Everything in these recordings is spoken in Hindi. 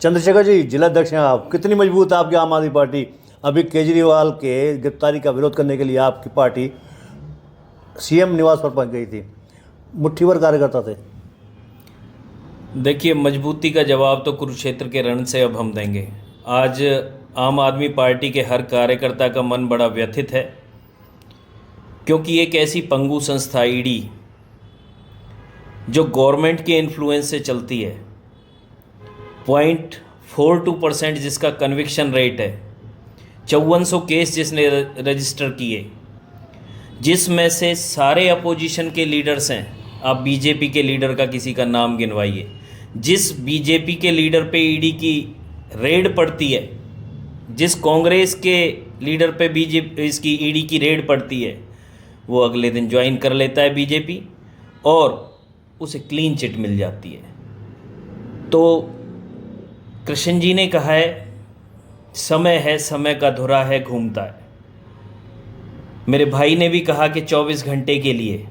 चंद्रशेखर जी, जिलाध्यक्ष हैं आप, कितनी मजबूत है आपकी आम आदमी पार्टी? अभी केजरीवाल के गिरफ्तारी का विरोध करने के लिए आपकी पार्टी सीएम निवास पर पहुंच गई थी, मुट्ठी भर कार्यकर्ता थे। देखिए, मजबूती का जवाब तो कुरुक्षेत्र के रण से अब हम देंगे। आज आम आदमी पार्टी के हर कार्यकर्ता का मन बड़ा व्यथित है, क्योंकि एक ऐसी पंगु संस्था ईडी जो गवर्नमेंट के इन्फ्लुएंस से चलती है, 0.42% जिसका कन्विक्शन रेट है, 5400 केस जिसने रजिस्टर किए, जिसमें से सारे अपोजिशन के लीडर्स हैं। आप बीजेपी के लीडर का किसी का नाम गिनवाइए। जिस बीजेपी के लीडर पे ईडी की रेड पड़ती है, जिस कांग्रेस के लीडर पे बीजेपी इसकी ईडी की रेड पड़ती है, वो अगले दिन ज्वाइन कर लेता है बीजेपी और उसे क्लीन चिट मिल जाती है। तो कृष्ण जी ने कहा है समय का धुरा है घूमता है। मेरे भाई ने भी कहा कि 24 घंटे के लिए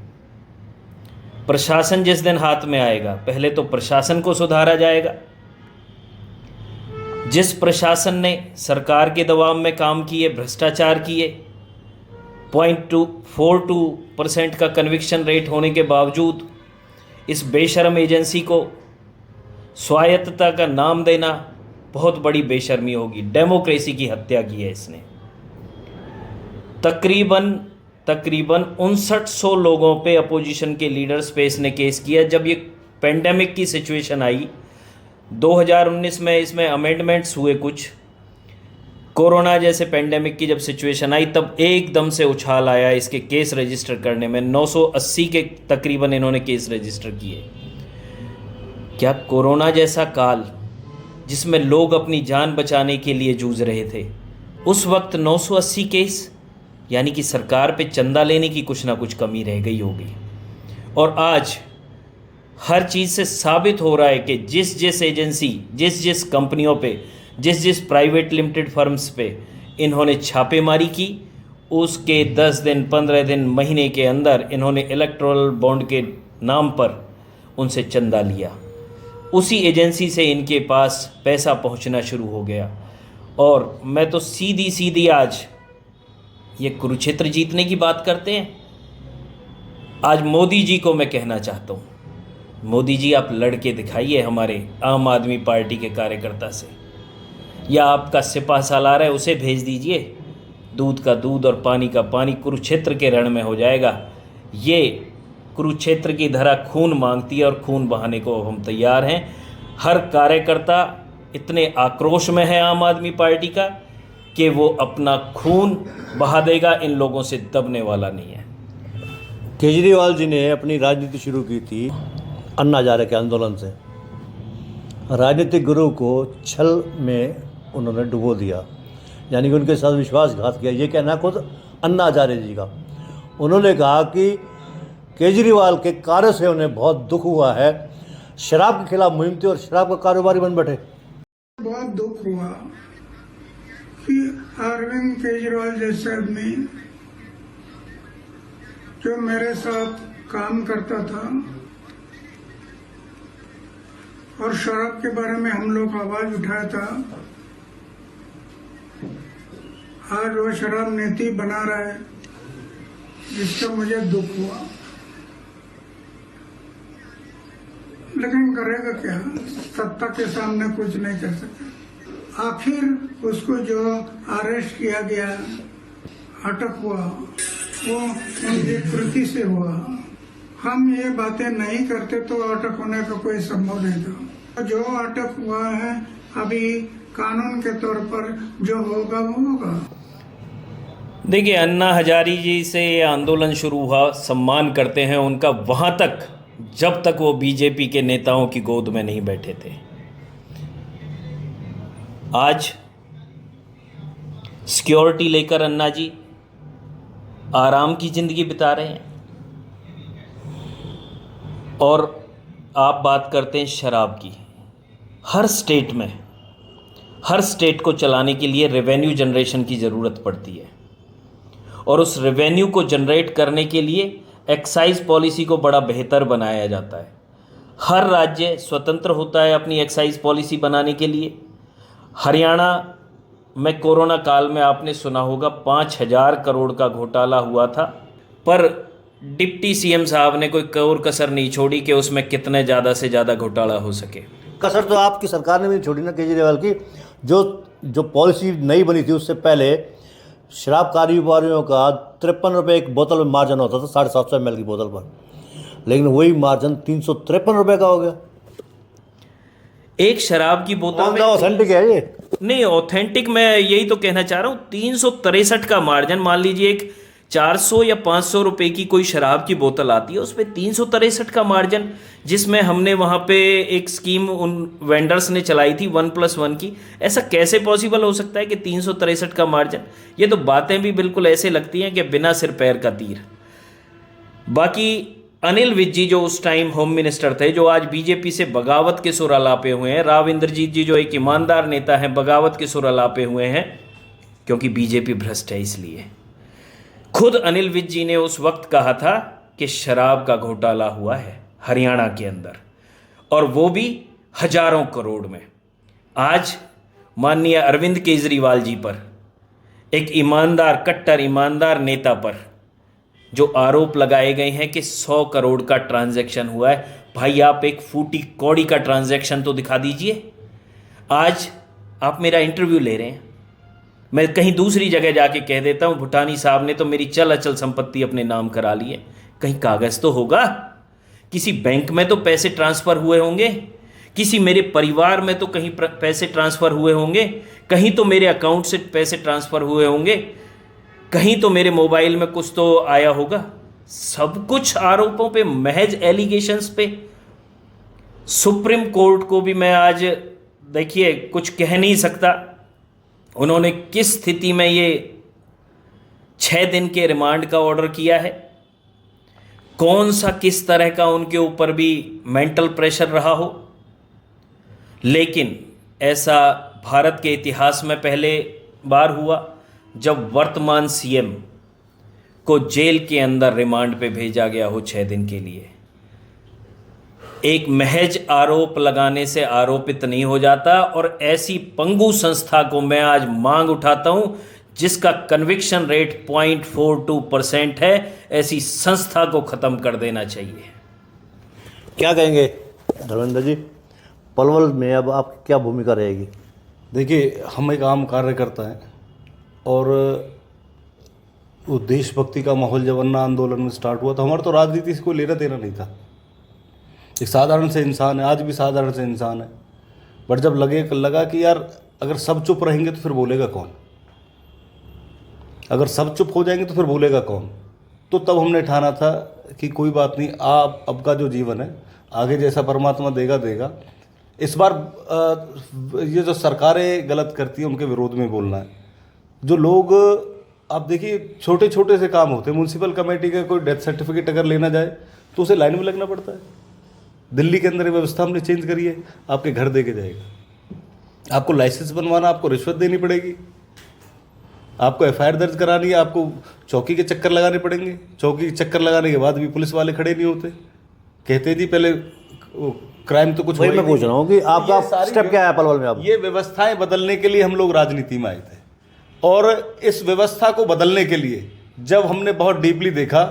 प्रशासन जिस दिन हाथ में आएगा, पहले तो प्रशासन को सुधारा जाएगा। जिस प्रशासन ने सरकार के दबाव में काम किए, भ्रष्टाचार किए, 0.42% का कन्विक्शन रेट होने के बावजूद इस बेशर्म एजेंसी को स्वायत्तता का नाम देना बहुत बड़ी बेशर्मी होगी। डेमोक्रेसी की हत्या की है इसने। तकरीबन 5900 लोगों पे अपोजिशन के लीडर्स पे इसने केस किया। जब ये पेंडेमिक की सिचुएशन आई 2019 में, इसमें अमेंडमेंट्स हुए कुछ, कोरोना जैसे पेंडेमिक की जब सिचुएशन आई तब एकदम से उछाल आया इसके केस रजिस्टर करने में। 980 के तकरीबन इन्होंने केस रजिस्टर किए। क्या कोरोना जैसा काल जिसमें लोग अपनी जान बचाने के लिए जूझ रहे थे, उस वक्त 980 केस, यानी कि सरकार पे चंदा लेने की कुछ ना कुछ कमी रह गई होगी। और आज हर चीज़ से साबित हो रहा है कि जिस जिस एजेंसी, जिस जिस कंपनियों पे, जिस जिस प्राइवेट लिमिटेड फर्म्स पे इन्होंने छापेमारी की, उसके 10 दिन, 15 दिन, महीने के अंदर इन्होंने इलेक्टोरल बॉन्ड के नाम पर उनसे चंदा लिया। उसी एजेंसी से इनके पास पैसा पहुंचना शुरू हो गया। और मैं तो सीधी आज ये कुरुक्षेत्र जीतने की बात करते हैं। आज मोदी जी को मैं कहना चाहता हूँ, मोदी जी आप लड़के दिखाइए हमारे आम आदमी पार्टी के कार्यकर्ता से, या आपका सिपा सालार है उसे भेज दीजिए। दूध का दूध और पानी का पानी कुरुक्षेत्र के रण में हो जाएगा। ये कुरुक्षेत्र की धरा खून मांगती है और खून बहाने को हम तैयार हैं। हर कार्यकर्ता इतने आक्रोश में है आम आदमी पार्टी का कि वो अपना खून बहा देगा, इन लोगों से दबने वाला नहीं है। केजरीवाल जी ने अपनी राजनीति शुरू की थी अन्ना हजारे के आंदोलन से। राजनीतिक गुरु को छल में उन्होंने डुबो दिया, यानी कि उनके साथ विश्वासघात किया। ये कहना खुद अन्ना हजारे जी का। उन्होंने कहा कि केजरीवाल के कार्य से उन्हें बहुत दुख हुआ है। शराब के खिलाफ मुहिम थी और शराब का कारोबारी बन बैठे। बहुत दुख हुआ कि अरविंद केजरीवाल जैसे आदमी जो मेरे साथ काम करता था और शराब के बारे में हम लोग आवाज उठाया था, आज वो शराब नीति बना रहा है, जिसका मुझे दुख हुआ। लेकिन करेगा क्या, सत्ता के सामने कुछ नहीं कर सकता। आखिर उसको जो अरेस्ट किया गया, अटक हुआ, वो उनकी कृति से हुआ। हम ये बातें नहीं करते तो अटक होने का कोई संभव नहीं था। जो अटक हुआ है अभी कानून के तौर पर जो होगा वो होगा। देखिए, अन्ना हजारी जी से ये आंदोलन शुरू हुआ, सम्मान करते हैं उनका, वहाँ तक जब तक वो बीजेपी के नेताओं की गोद में नहीं बैठे थे। आज सिक्योरिटी लेकर अन्ना जी आराम की ज़िंदगी बिता रहे हैं। और आप बात करते हैं शराब की। हर स्टेट में, हर स्टेट को चलाने के लिए रेवेन्यू जनरेशन की ज़रूरत पड़ती है, और उस रेवेन्यू को जनरेट करने के लिए एक्साइज पॉलिसी को बड़ा बेहतर बनाया जाता है। हर राज्य स्वतंत्र होता है अपनी एक्साइज पॉलिसी बनाने के लिए। हरियाणा में कोरोना काल में आपने सुना होगा 5,000 करोड़ का घोटाला हुआ था, पर डिप्टी सीएम साहब ने कोई कोर कसर नहीं छोड़ी कि उसमें कितने ज़्यादा से ज़्यादा घोटाला हो सके। कसर तो आपकी सरकार ने भी नहीं छोड़ी ना केजरीवाल की। जो पॉलिसी नई बनी थी उससे पहले शराब कारोबारियों का 53 रुपये एक बोतल में मार्जिन होता था 750 ml की बोतल पर, लेकिन वही मार्जिन 353 रुपये का हो गया। एक शराब की बोतल में ऑथेंटिक है ये? नहीं, ऑथेंटिक मैं यही तो कहना चाह रहा हूँ। 363 का मार्जिन, मान लीजिए एक 400 या 500 रुपए की कोई शराब की बोतल आती है, उस पर 363 का मार्जिन, जिसमें हमने वहाँ पे एक स्कीम उन वेंडर्स ने चलाई थी 1+1 की। ऐसा कैसे पॉसिबल हो सकता है कि 363 का मार्जिन? ये तो बातें भी बिल्कुल ऐसे लगती हैं कि बिना सिर पैर का तीर। बाकी अनिल विज जी जो उस टाइम होम मिनिस्टर थे, जो आज बीजेपी से बगावत के सुर अलापे हुए हैं, राव इंद्रजीत जी जो एक ईमानदार नेता हैं, बगावत के सुर अलापे हुए हैं क्योंकि बीजेपी भ्रष्ट है। इसलिए खुद अनिल विज जी ने उस वक्त कहा था कि शराब का घोटाला हुआ है हरियाणा के अंदर, और वो भी हजारों करोड़ में। आज माननीय अरविंद केजरीवाल जी पर, एक ईमानदार, कट्टर ईमानदार नेता पर जो आरोप लगाए गए हैं कि 100 करोड़ का ट्रांजैक्शन हुआ है। भाई आप एक फूटी कौड़ी का ट्रांजैक्शन तो दिखा दीजिए। आज आप मेरा इंटरव्यू ले रहे हैं, मैं कहीं दूसरी जगह जाके कह देता हूं भूटानी साहब ने तो मेरी चल अचल संपत्ति अपने नाम करा ली है। कहीं कागज तो होगा, किसी बैंक में तो पैसे ट्रांसफर हुए होंगे, किसी मेरे परिवार में तो कहीं पैसे ट्रांसफर हुए होंगे, कहीं तो मेरे अकाउंट से पैसे ट्रांसफर हुए होंगे, कहीं तो मेरे मोबाइल में कुछ तो आया होगा। सब कुछ आरोपों पे, महज एलिगेशंस पे। सुप्रीम कोर्ट को भी मैं आज देखिए कुछ कह नहीं सकता, उन्होंने किस स्थिति में ये 6 दिन के रिमांड का ऑर्डर किया है, कौन सा किस तरह का उनके ऊपर भी मेंटल प्रेशर रहा हो। लेकिन ऐसा भारत के इतिहास में पहले बार हुआ जब वर्तमान सीएम को जेल के अंदर रिमांड पे भेजा गया हो 6 दिन के लिए। एक महज आरोप लगाने से आरोपित नहीं हो जाता, और ऐसी पंगु संस्था को मैं आज मांग उठाता हूं जिसका कन्विक्शन रेट 0.42% है, ऐसी संस्था को खत्म कर देना चाहिए। क्या कहेंगे धर्मेंद्र जी, पलवल में अब आपकी क्या भूमिका रहेगी? देखिए, हम एक आम कार्यकर्ता हैं और वो देशभक्ति का माहौल जब अन्ना आंदोलन में स्टार्ट हुआ तो हमारा तो राजनीति से कोई लेना देना नहीं था। एक साधारण से इंसान है, आज भी साधारण से इंसान है, बट जब लगा कि यार अगर सब चुप रहेंगे तो फिर बोलेगा कौन, अगर सब चुप हो जाएंगे तो फिर बोलेगा कौन, तो तब हमने ठाना था कि कोई बात नहीं, आप अब का जो जीवन है आगे जैसा परमात्मा देगा देगा। इस बार ये जो सरकारें गलत करती हैं उनके विरोध में बोलना है। जो लोग, आप देखिए छोटे छोटे से काम होते हैं, म्यूनसिपल कमेटी का कोई डेथ सर्टिफिकेट अगर लेना जाए तो उसे लाइन में लगना पड़ता है। दिल्ली के अंदर ये व्यवस्था हमने चेंज करी है, आपके घर दे के जाएगा। आपको लाइसेंस बनवाना, आपको रिश्वत देनी पड़ेगी, आपको एफआईआर दर्ज करानी है, आपको चौकी के चक्कर लगाने पड़ेंगे। चौकी के चक्कर लगाने के बाद भी पुलिस वाले खड़े नहीं होते, कहते जी पहले क्राइम तो कुछ। वही मैं पूछ रहा हूँ कि आपका स्टेप क्या है पलवल में? अब ये व्यवस्थाएं बदलने के लिए हम लोग राजनीति में आए थे, और इस व्यवस्था को बदलने के लिए जब हमने बहुत डीपली देखा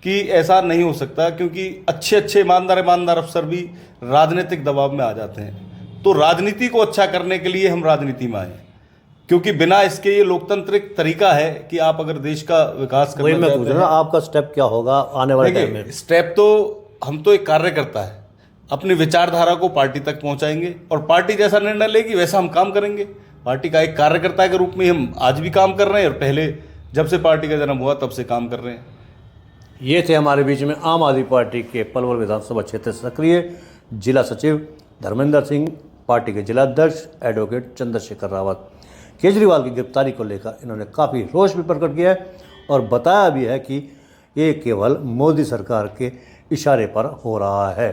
कि ऐसा नहीं हो सकता, क्योंकि अच्छे ईमानदार अफसर भी राजनीतिक दबाव में आ जाते हैं, तो राजनीति को अच्छा करने के लिए हम राजनीति में आए, क्योंकि बिना इसके ये लोकतांत्रिक तरीका है कि आप अगर देश का विकास करना मैं पूछ रहा हूँ आपका स्टेप क्या होगा आने वाले टाइम में? स्टेप तो हम तो एक कार्यकर्ता है, अपनी विचारधारा को पार्टी तक पहुंचाएंगे और पार्टी जैसा निर्णय लेगी वैसा हम काम करेंगे। पार्टी का एक कार्यकर्ता के रूप में हम आज भी काम कर रहे हैं और पहले जब से पार्टी का जन्म हुआ तब से काम कर रहे हैं। ये थे हमारे बीच में आम आदमी पार्टी के पलवल विधानसभा क्षेत्र से सक्रिय जिला सचिव धर्मेंद्र सिंह, पार्टी के जिलाध्यक्ष एडवोकेट चंद्रशेखर रावत। केजरीवाल की गिरफ्तारी को लेकर इन्होंने काफ़ी रोष भी प्रकट किया है और बताया भी है कि ये केवल मोदी सरकार के इशारे पर हो रहा है।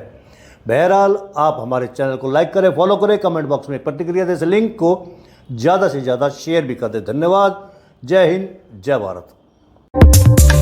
बहरहाल आप हमारे चैनल को लाइक करें, फॉलो करें, कमेंट बॉक्स में प्रतिक्रिया दें, इस लिंक को ज़्यादा से ज़्यादा शेयर भी कर दें। धन्यवाद। जय हिंद, जय भारत।